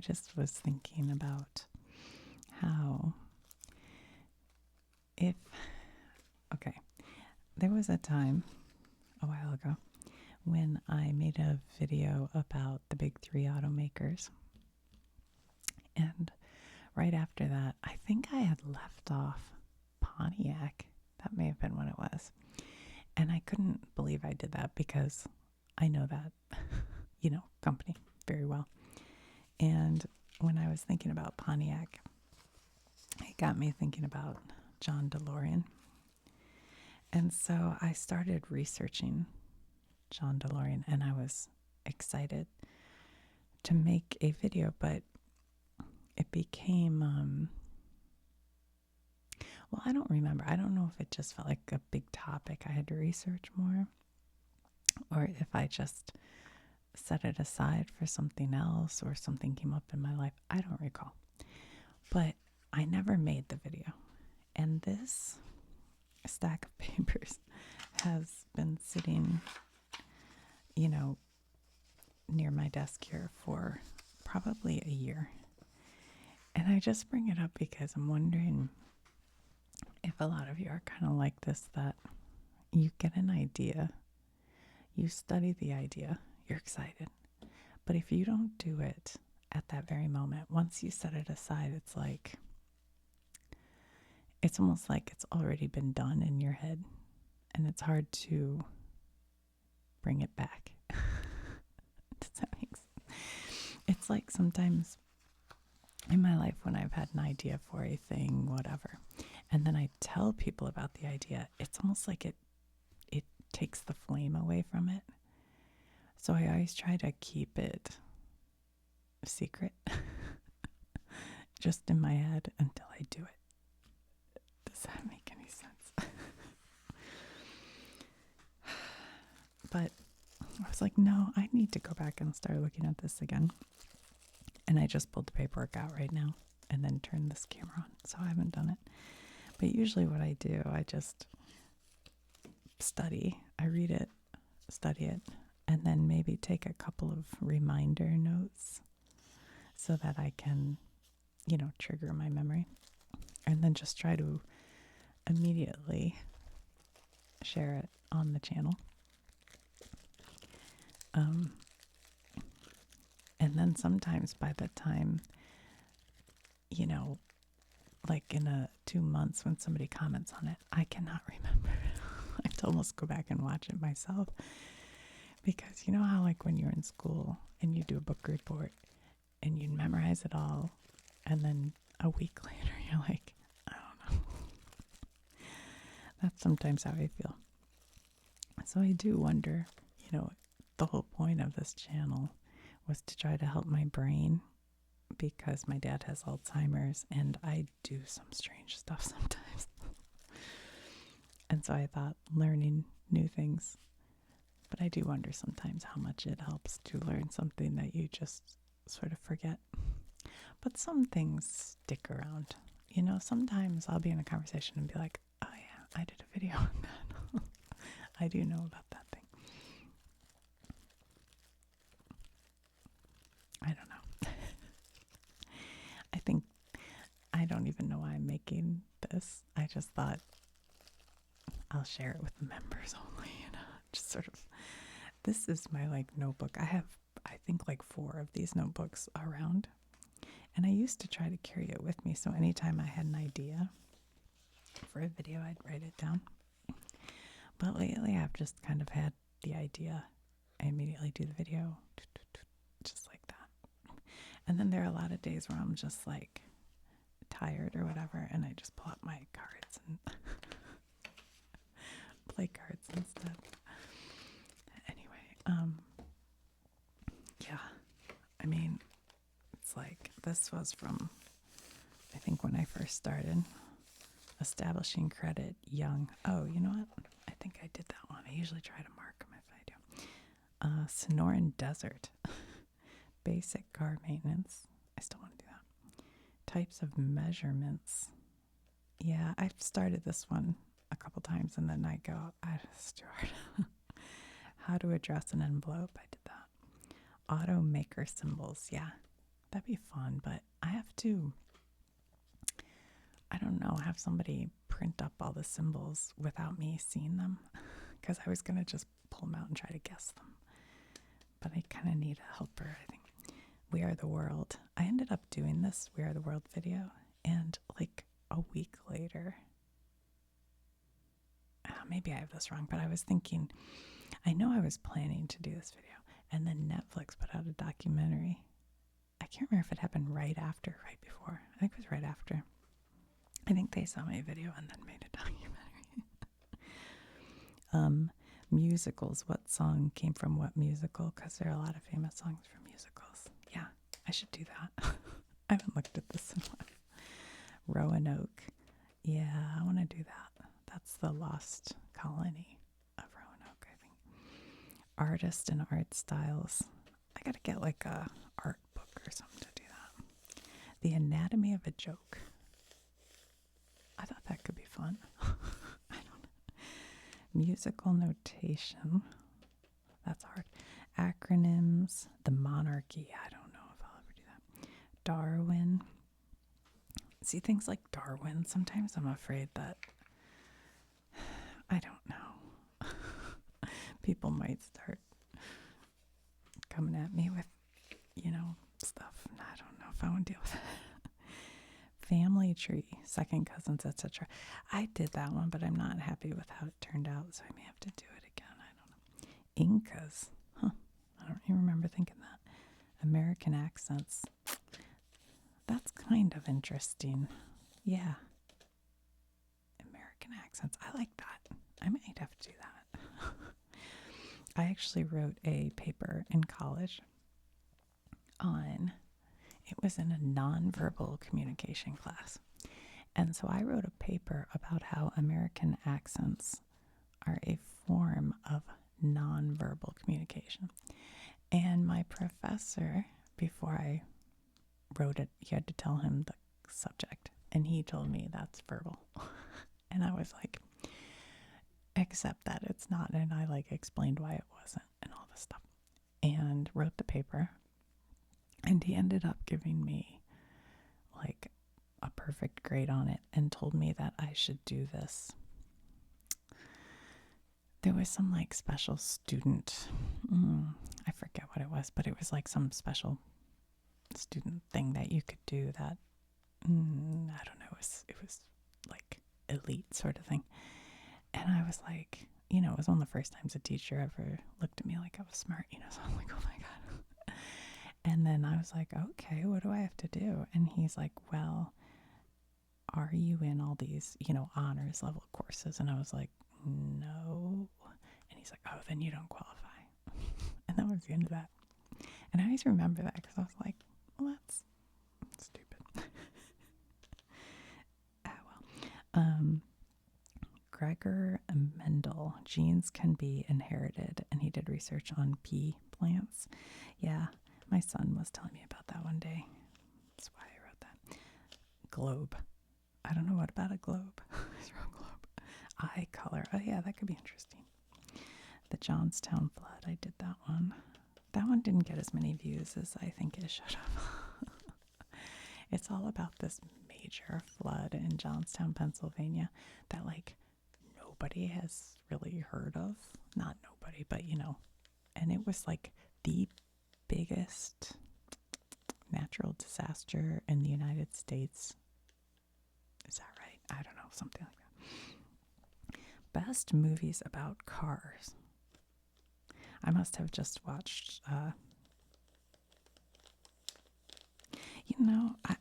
just was thinking about how okay, there was a time a while ago when I made a video about the big three automakers. And right after that, I think I had left off Pontiac. That may have been when it was. And I couldn't believe I did that because I know that, company very well. And when I was thinking about Pontiac, it got me thinking about John DeLorean. And so I started researching John DeLorean, and I was excited to make a video, but it became, I don't remember. I don't know if it just felt like a big topic I had to research more, or if I just set it aside for something else or something came up in my life. I don't recall. But I never made the video. And this stack of papers has been sitting, near my desk here for probably a year. And I just bring it up because I'm wondering if a lot of you are kind of like this, that you get an idea, you study the idea, you're excited. But if you don't do it at that very moment, once you set it aside, it's almost like it's already been done in your head, and it's hard to bring it back. Does that make sense? It's like sometimes in my life when I've had an idea for a thing, whatever, and then I tell people about the idea, it's almost like it takes the flame away from it. So I always try to keep it secret, just in my head until I do it. Does that make any sense? But I was like, no, I need to go back and start looking at this again. And I just pulled the paperwork out right now and then turned this camera on. So I haven't done it. But usually what I do, I just study. I read it, study it, and then maybe take a couple of reminder notes so that I can, trigger my memory. And then just try to immediately share it on the channel. And then sometimes by the time, like in 2 months when somebody comments on it, I cannot remember. I have to almost go back and watch it myself. Because you know how like when you're in school and you do a book report and you memorize it all, and then a week later you're like, I don't know. That's sometimes how I feel. So I do wonder, the whole point of this channel was to try to help my brain, because my dad has Alzheimer's and I do some strange stuff sometimes. And so I thought learning new things. But I do wonder sometimes how much it helps to learn something that you just sort of forget. But some things stick around. Sometimes I'll be in a conversation and be like, oh yeah, I did a video on that. I do know about that thing. I don't know. I don't even know why I'm making this. I just thought I'll share it with the members only, just sort of. This is my notebook. I have, I think 4 of these notebooks around, and I used to try to carry it with me. So anytime I had an idea for a video, I'd write it down. But lately I've just kind of had the idea. I immediately do the video, just like that. And then there are a lot of days where I'm just tired or whatever, and I just pull out my cards and play cards instead. Anyway, yeah, I mean, it's this was from, I think, when I first started establishing credit young. Oh, you know what? I think I did that one. I usually try to mark them if I do. Sonoran Desert. Basic car maintenance. I still want to do that. Types of measurements. Yeah, I've started this one a couple times and then I go, it's too hard. How to address an envelope. I did that. Automaker symbols. Yeah, That'd be fun, but I have to, I don't know, have somebody print up all the symbols without me seeing them, because I was going to just pull them out and try to guess them. But I kind of need a helper, I think. We Are the World. I ended up doing this We Are the World video, and like a week later, maybe I have this wrong, but I was thinking, I know I was planning to do this video, and then Netflix put out a documentary. I can't remember if it happened right after, right before. I think it was right after. I think they saw my video and then made a documentary. Musicals. What song came from what musical? Because there are a lot of famous songs from musicals. Yeah, I should do that. I haven't looked at this in a while. Roanoke. Yeah, I want to do that. That's the lost colony of Roanoke, I think. Artist and art styles. I gotta get like a art book or something to do that. The Anatomy of a Joke. I thought that could be fun. I don't know. Musical notation. That's hard. Acronyms. The monarchy. I don't know if I'll ever do that. Darwin. See, things like Darwin, sometimes I'm afraid that, I don't know, people might start coming at me with, stuff. I don't know if I want to deal with it. Family tree, second cousins, etc. I did that one, but I'm not happy with how it turned out, so I may have to do it again. I don't know. Incas. I don't even remember thinking that. American accents. That's kind of interesting. Yeah. American accents. I like that. I might have to do that. I actually wrote a paper in college on, it was in a nonverbal communication class. And so I wrote a paper about how American accents are a form of nonverbal communication. And my professor, before I wrote it, he had to tell him the subject, and he told me that's verbal. And I was like, except that it's not, and I like explained why it wasn't and all this stuff, and wrote the paper. And he ended up giving me like a perfect grade on it and told me that I should do this. There was some like special student, I forget what it was, but it was like some special student thing that you could do that, I don't know, it was like elite sort of thing. And I was like, it was one of the first times a teacher ever looked at me like I was smart, so I'm like, oh my God. And then I was like, okay, what do I have to do? And he's like, well, are you in all these, honors level courses? And I was like, no. And he's like, oh, then you don't qualify. And that was the end of that. And I always remember that because I was like, well, that's stupid. Gregor Mendel, genes can be inherited, and he did research on pea plants. Yeah, my son was telling me about that one day. That's why I wrote that. Globe. I don't know, what about a globe? I wrote globe. Eye color. Oh yeah, that could be interesting. The Johnstown flood. I did that one. That one didn't get as many views as I think it should have. It's all about this major flood in Johnstown, Pennsylvania that like nobody has really heard of. Not nobody, but and it was like the biggest natural disaster in the United States. Is that right? I don't know, something like that. Best movies about cars. I must have just watched,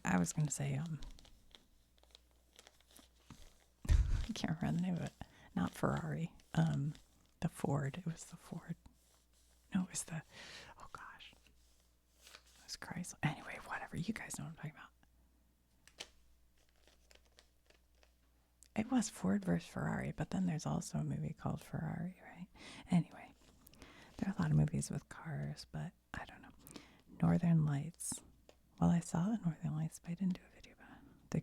I was going to say, I can't remember the name of it. Not Ferrari. The Ford. It was the Ford. No, it was the, oh gosh. It was Chrysler. Anyway, whatever. You guys know what I'm talking about. It was Ford versus Ferrari, but then there's also a movie called Ferrari, right? Anyway, there are a lot of movies with cars, but I don't know. Northern Lights. Well, I saw the Northern Lights, but I didn't do a video about it. The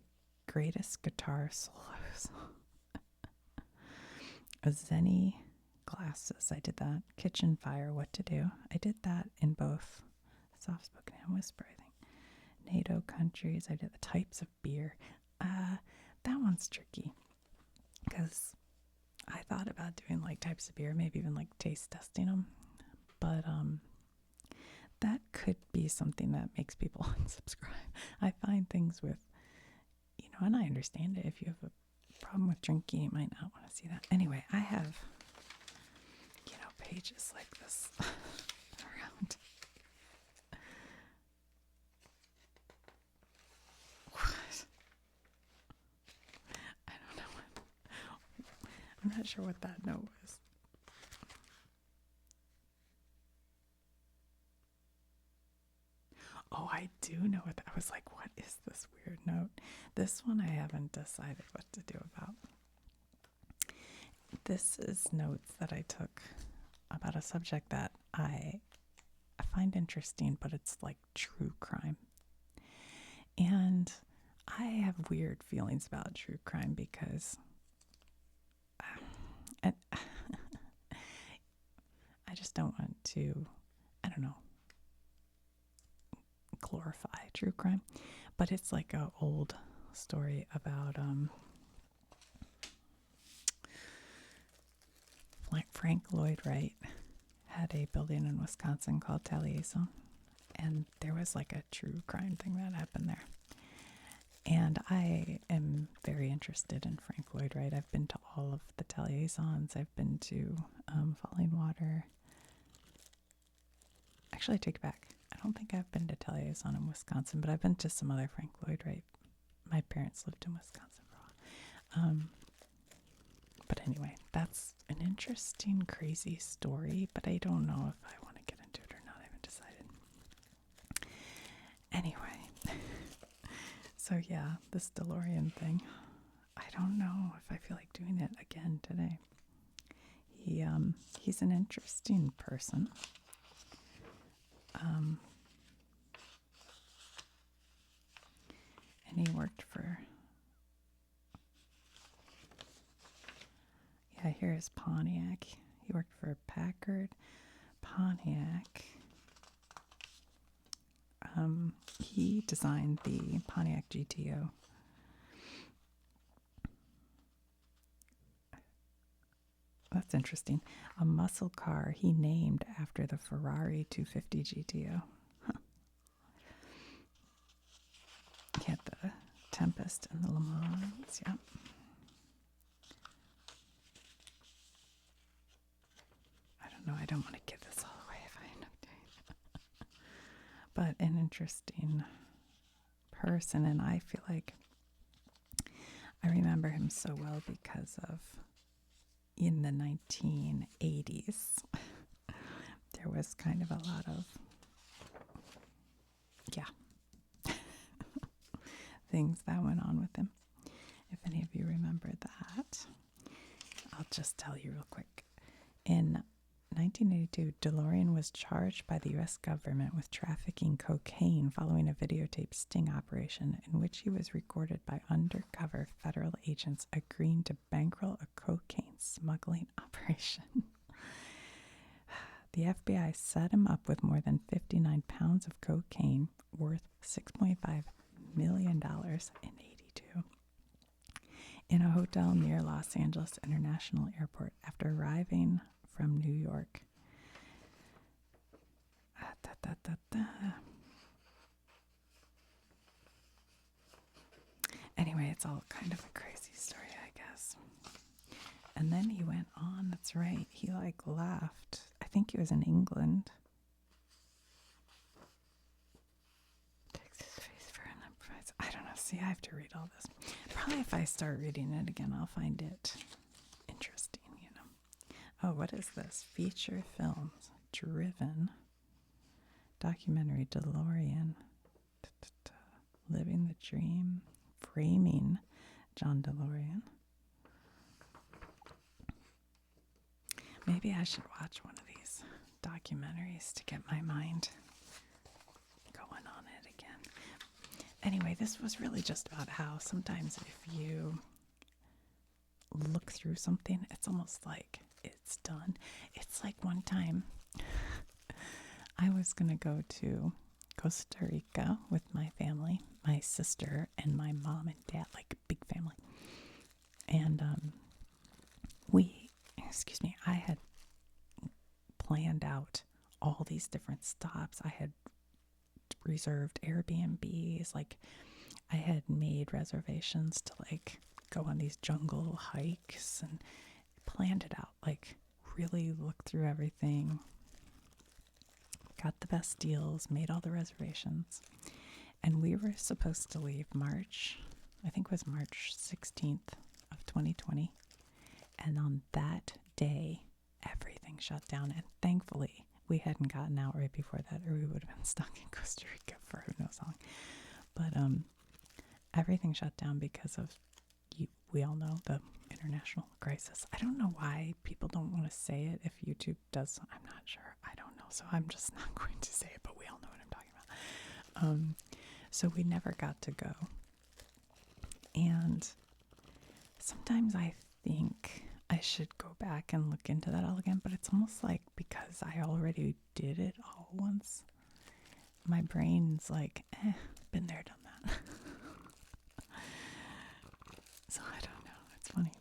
Greatest Guitar Solos. Zenny Glasses. I did that. Kitchen Fire, What to Do. I did that in both Soft Spoken and Whisper, I think. NATO countries. I did the types of beer. That one's tricky because I thought about doing like types of beer, maybe even like taste testing them. But that could be something that makes people unsubscribe. I find things with, and I understand it. If you have a problem with drinking, you might not want to see that. Anyway, I have, pages like this around. What? I don't know what. I'm not sure what that note was. Oh, I do know what that. I was like, what is this weird note? This one I haven't decided what to do about. This is notes that I took about a subject that I find interesting, but it's like true crime. And I have weird feelings about true crime because I just don't want to, I don't know, glorify true crime. But it's like an old story about like Frank Lloyd Wright had a building in Wisconsin called Taliesin, and there was like a true crime thing that happened there. And I am very interested in Frank Lloyd Wright. I've been to all of the Taliesin's. I've been to Falling Water. Actually, I take it back. I don't think I've been to Taliesin in Wisconsin, but I've been to some other Frank Lloyd Wright. My parents lived in Wisconsin for a while. But anyway, that's an interesting, crazy story, but I don't know if I want to get into it or not. I haven't decided. Anyway, so yeah, this DeLorean thing. I don't know if I feel like doing it again today. He's an interesting person. And he worked for, here's Pontiac. He worked for Packard, Pontiac. He designed the Pontiac GTO. That's interesting. A muscle car he named after the Ferrari 250 GTO. Huh. He had the Tempest and the Le Mans. Yeah. I don't know. I don't want to give this all away if I end up doing it. But an interesting person, and I feel like I remember him so well because of in the 1980s, there was kind of a lot of, things that went on with him. If any of you remember that, I'll just tell you real quick. In 1982, DeLorean was charged by the U.S. government with trafficking cocaine following a videotaped sting operation in which he was recorded by undercover federal agents agreeing to bankroll a cocaine smuggling operation. The FBI set him up with more than 59 pounds of cocaine worth $6.5 million in 82 in a hotel near Los Angeles International Airport after arriving from New York. Anyway, it's all kind of a crazy story, I guess. And then he went on, that's right, he left. I think he was in England. I don't know. See, I have to read all this. Probably if I start reading it again, I'll find it interesting, Oh, what is this? Feature films. Driven. Documentary. DeLorean. Living the Dream. Framing John DeLorean. Maybe I should watch one of these documentaries to get my mind going on it again. Anyway, this was really just about how sometimes if you look through something, it's almost like it's done. It's like one time I was going to go to Costa Rica with my family, my sister and my mom and dad, like a big family. And I had planned out all these different stops. I had reserved Airbnbs, like I had made reservations to like go on these jungle hikes and planned it out, like really looked through everything, got the best deals, made all the reservations. And we were supposed to leave March 16th of 2020. And on that day, everything shut down. And thankfully, we hadn't gotten out right before that, or we would have been stuck in Costa Rica for who knows how long. But everything shut down because of, we all know, the international crisis. I don't know why people don't want to say it if YouTube does. I'm not sure. I don't know. So I'm just not going to say it, but we all know what I'm talking about. So we never got to go. And sometimes I think I should go back and look into that all again, but it's almost like because I already did it all once, my brain's like, been there, done that. So I don't know. It's funny.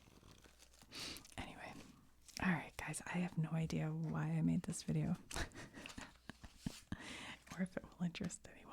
Anyway, all right, guys, I have no idea why I made this video or if it will interest anyone.